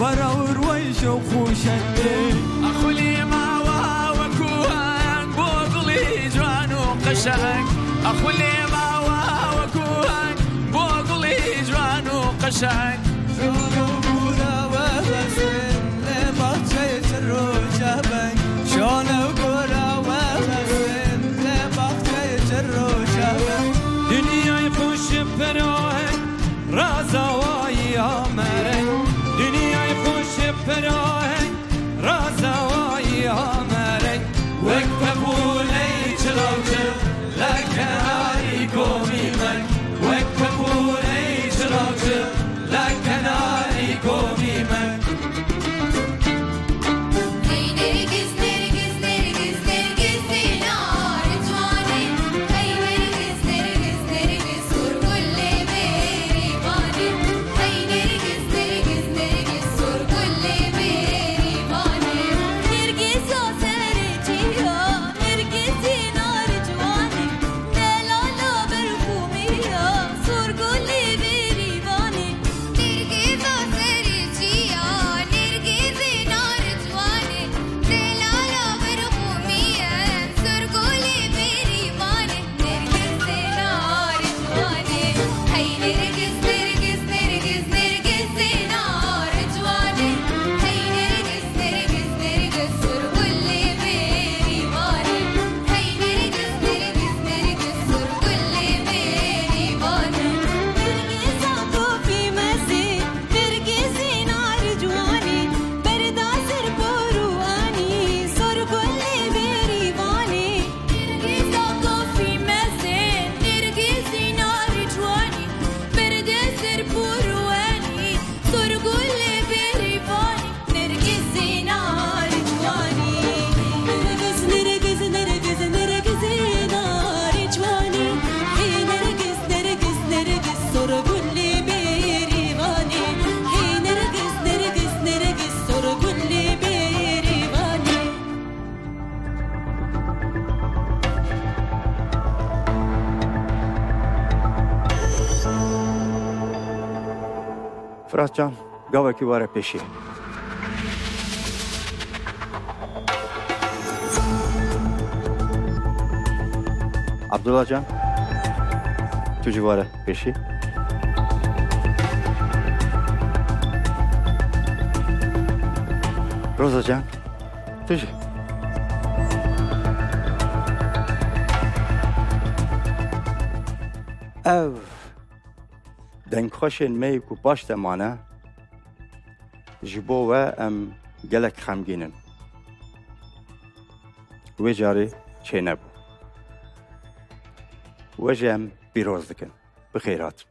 براور ويشو خوشنگی اخولی ما و کوهن بوغلی جوان و قشنگ اخولی ما و کوهن بوغلی جوان و قشنگ شونو بورا و حسن لباچه چرو شبنگ شونو بورا و حسن لباچه چرو شبنگ دنیای خوش پراهن رازوایی آمرن دنیای خوش پراهن رازوایی آمرن وک بقولی چلاوچه لکناری کومی من وک بقولی چلاوچه لکناری کومی من فراس جان گاوه کی واره پیشی عبدالله جان تو جواره پیشی روزا جان تو جی او دنگ خوشن می کو پاشت مانه جبو و ام گلک خمگینن و جاری چه نبو و جم بیروز دکن بخیرات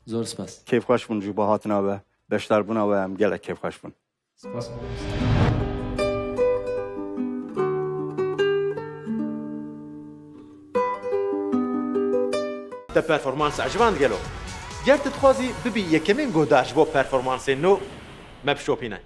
زور سپاس کیف خوش بون جبو هاتنا و بشتر بونا و ام گلک کیف خوش بون سپاس تا پرفورمانس عجبان گلو گرت تخوازی ببی یکمین گوداش بو پرفورمانس نو مبشوپینه